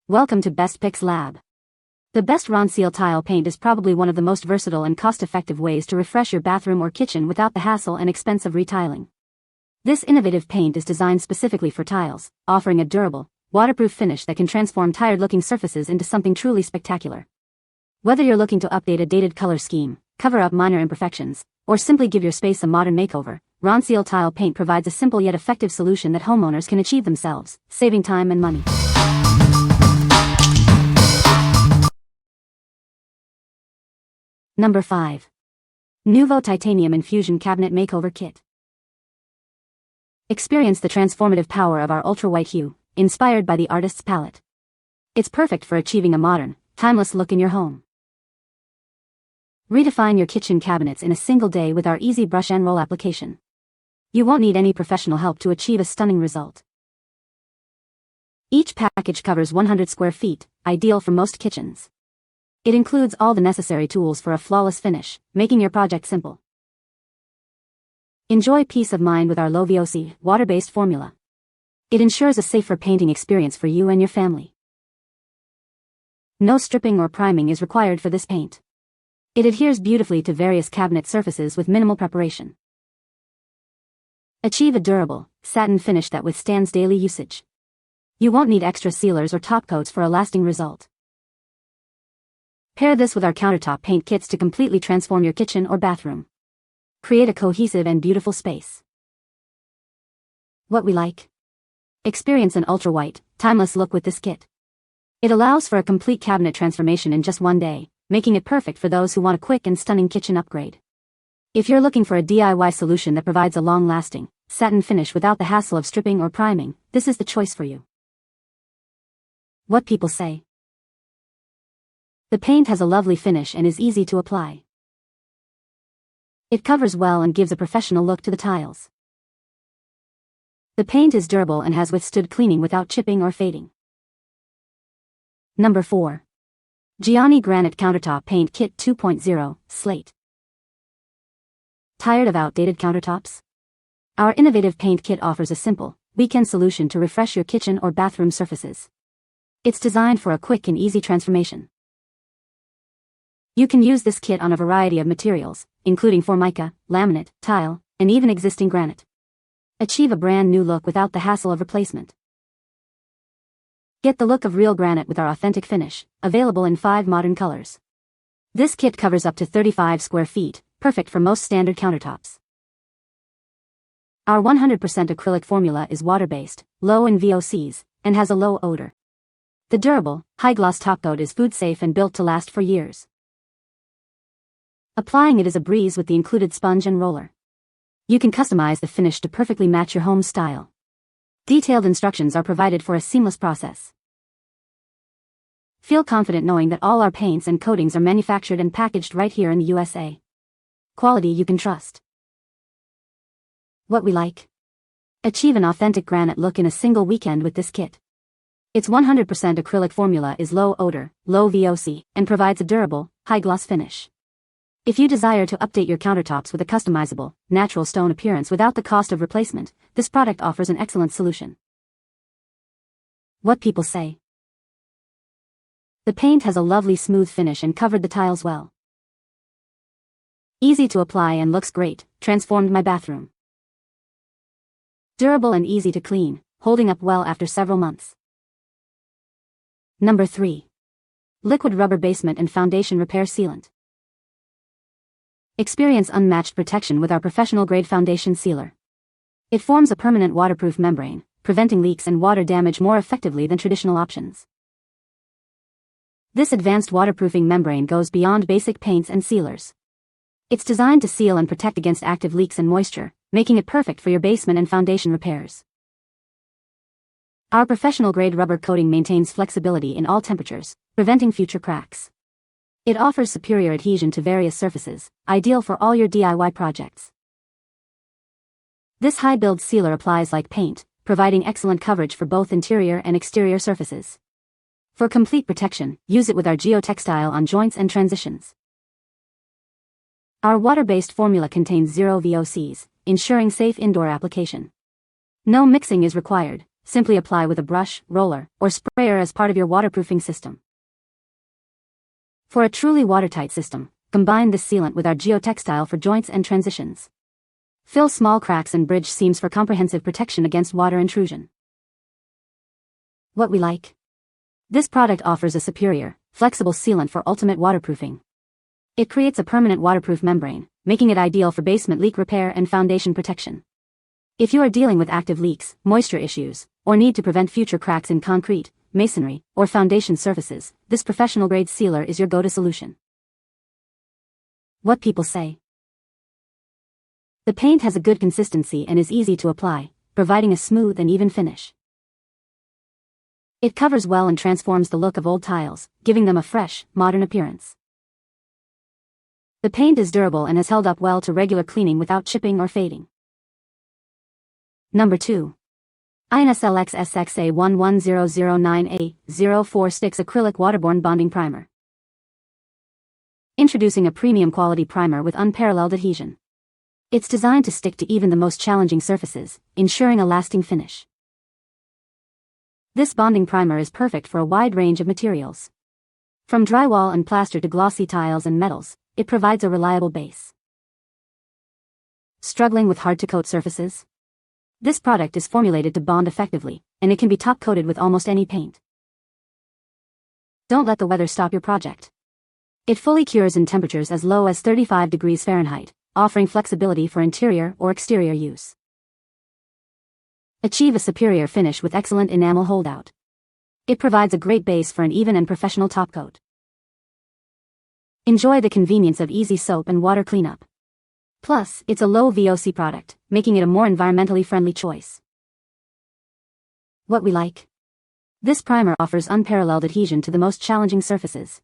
Welcome to Best Picks Lab. The best Ronseal Tile Paint is probably one of the most versatile and cost-effective ways to refresh your bathroom or kitchen without the hassle and expense of retiling. This innovative paint is designed specifically for tiles, offering a durable, waterproof finish that can transform tired-looking surfaces into something truly spectacular. Whether you're looking to update a dated color scheme, cover up minor imperfections, or simply give your space a modern makeover, Ronseal Tile Paint provides a simple yet effective solution that homeowners can achieve themselves, saving time and money. Number 5. Nuvo Titanium Infusion Cabinet Makeover Kit. Experience the transformative power of our ultra-white hue, inspired by the artist's palette. It's perfect for achieving a modern, timeless look in your home. Redefine your kitchen cabinets in a single day with our easy brush and roll application. You won't need any professional help to achieve a stunning result. Each package covers 100 square feet, ideal for most kitchens. It includes all the necessary tools for a flawless finish, making your project simple. Enjoy peace of mind with our low VOC, water-based formula. It ensures a safer painting experience for you and your family. No stripping or priming is required for this paint. It adheres beautifully to various cabinet surfaces with minimal preparation. Achieve a durable, satin finish that withstands daily usage. You won't need extra sealers or top coats for a lasting result. Pair this with our countertop paint kits to completely transform your kitchen or bathroom. Create a cohesive and beautiful space. What we like? Experience an ultra-white, timeless look with this kit. It allows for a complete cabinet transformation in just one day, making it perfect for those who want a quick and stunning kitchen upgrade. If you're looking for a DIY solution that provides a long-lasting, satin finish without the hassle of stripping or priming, this is the choice for you. What people say. The paint has a lovely finish and is easy to apply. It covers well and gives a professional look to the tiles. The paint is durable and has withstood cleaning without chipping or fading. Number 4. Giani Granite Countertop Paint Kit 2.0, Slate. Tired of outdated countertops? Our innovative paint kit offers a simple, weekend solution to refresh your kitchen or bathroom surfaces. It's designed for a quick and easy transformation. You can use this kit on a variety of materials, including Formica, laminate, tile, and even existing granite. Achieve a brand new look without the hassle of replacement. Get the look of real granite with our authentic finish, available in 5 modern colors. This kit covers up to 35 square feet, perfect for most standard countertops. Our 100% acrylic formula is water-based, low in VOCs, and has a low odor. The durable, high-gloss topcoat is food-safe and built to last for years. Applying it is a breeze with the included sponge and roller. You can customize the finish to perfectly match your home style. Detailed instructions are provided for a seamless process. Feel confident knowing that all our paints and coatings are manufactured and packaged right here in the USA. Quality you can trust. What we like? Achieve an authentic granite look in a single weekend with this kit. Its 100% acrylic formula is low odor, low VOC, and provides a durable, high-gloss finish. If you desire to update your countertops with a customizable, natural stone appearance without the cost of replacement, this product offers an excellent solution. What people say. The paint has a lovely smooth finish and covered the tiles well. Easy to apply and looks great, transformed my bathroom. Durable and easy to clean, holding up well after several months. Number 3. Liquid Rubber Basement and Foundation Repair Sealant. Experience unmatched protection with our professional-grade foundation sealer. It forms a permanent waterproof membrane, preventing leaks and water damage more effectively than traditional options. This advanced waterproofing membrane goes beyond basic paints and sealers. It's designed to seal and protect against active leaks and moisture, making it perfect for your basement and foundation repairs. Our professional-grade rubber coating maintains flexibility in all temperatures, preventing future cracks. It offers superior adhesion to various surfaces, ideal for all your DIY projects. This high-build sealer applies like paint, providing excellent coverage for both interior and exterior surfaces. For complete protection, use it with our geotextile on joints and transitions. Our water-based formula contains 0 VOCs, ensuring safe indoor application. No mixing is required, simply apply with a brush, roller, or sprayer as part of your waterproofing system. For a truly watertight system, combine this sealant with our geotextile for joints and transitions. Fill small cracks and bridge seams for comprehensive protection against water intrusion. What we like? This product offers a superior, flexible sealant for ultimate waterproofing. It creates a permanent waterproof membrane, making it ideal for basement leak repair and foundation protection. If you are dealing with active leaks, moisture issues, or need to prevent future cracks in concrete, masonry, or foundation surfaces, this professional-grade sealer is your go-to solution. What people say. The paint has a good consistency and is easy to apply, providing a smooth and even finish. It covers well and transforms the look of old tiles, giving them a fresh, modern appearance. The paint is durable and has held up well to regular cleaning without chipping or fading. Number 2. INSL-X SXA11009A04 Stix Acrylic Waterborne Bonding Primer. Introducing a premium quality primer with unparalleled adhesion. It's designed to stick to even the most challenging surfaces, ensuring a lasting finish. This bonding primer is perfect for a wide range of materials. From drywall and plaster to glossy tiles and metals, it provides a reliable base. Struggling with hard-to-coat surfaces? This product is formulated to bond effectively, and it can be top-coated with almost any paint. Don't let the weather stop your project. It fully cures in temperatures as low as 35 degrees Fahrenheit, offering flexibility for interior or exterior use. Achieve a superior finish with excellent enamel holdout. It provides a great base for an even and professional topcoat. Enjoy the convenience of easy soap and water cleanup. Plus, it's a low VOC product, making it a more environmentally friendly choice. What we like? This primer offers unparalleled adhesion to the most challenging surfaces.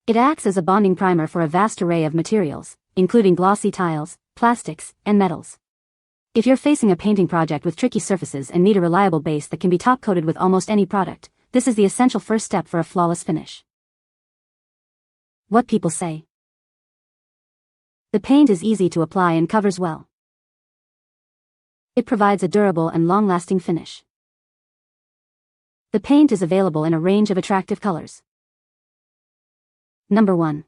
It acts as a bonding primer for a vast array of materials, including glossy tiles, plastics, and metals. If you're facing a painting project with tricky surfaces and need a reliable base that can be top-coated with almost any product, this is the essential first step for a flawless finish. What people say. The paint is easy to apply and covers well. It provides a durable and long-lasting finish. The paint is available in a range of attractive colors. Number 1.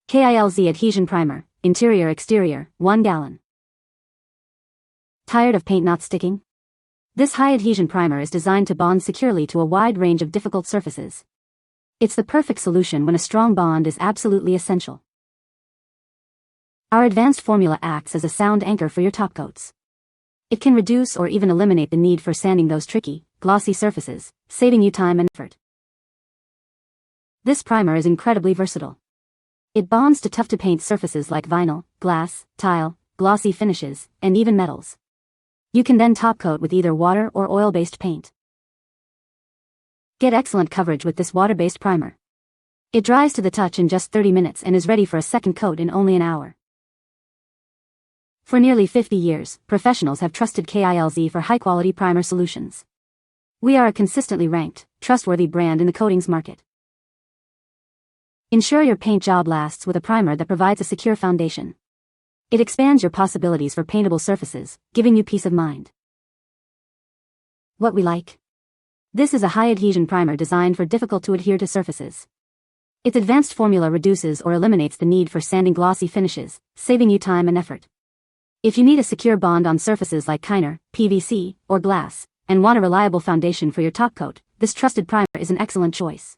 KILZ Adhesion Primer, Interior-Exterior, 1 gallon. Tired of paint not sticking? This high-adhesion primer is designed to bond securely to a wide range of difficult surfaces. It's the perfect solution when a strong bond is absolutely essential. Our advanced formula acts as a sound anchor for your topcoats. It can reduce or even eliminate the need for sanding those tricky, glossy surfaces, saving you time and effort. This primer is incredibly versatile. It bonds to tough-to-paint surfaces like vinyl, glass, tile, glossy finishes, and even metals. You can then topcoat with either water or oil-based paint. Get excellent coverage with this water-based primer. It dries to the touch in just 30 minutes and is ready for a second coat in only an hour. For nearly 50 years, professionals have trusted KILZ for high-quality primer solutions. We are a consistently ranked, trustworthy brand in the coatings market. Ensure your paint job lasts with a primer that provides a secure foundation. It expands your possibilities for paintable surfaces, giving you peace of mind. What we like? This is a high-adhesion primer designed for difficult-to-adhere-to surfaces. Its advanced formula reduces or eliminates the need for sanding glossy finishes, saving you time and effort. If you need a secure bond on surfaces like Kiner, PVC, or glass, and want a reliable foundation for your topcoat, this trusted primer is an excellent choice.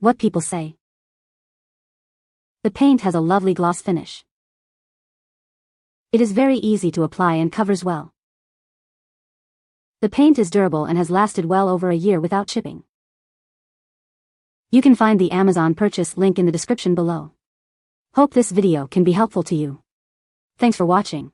What people say. The paint has a lovely gloss finish. It is very easy to apply and covers well. The paint is durable and has lasted well over a year without chipping. You can find the Amazon purchase link in the description below. Hope this video can be helpful to you. Thanks for watching.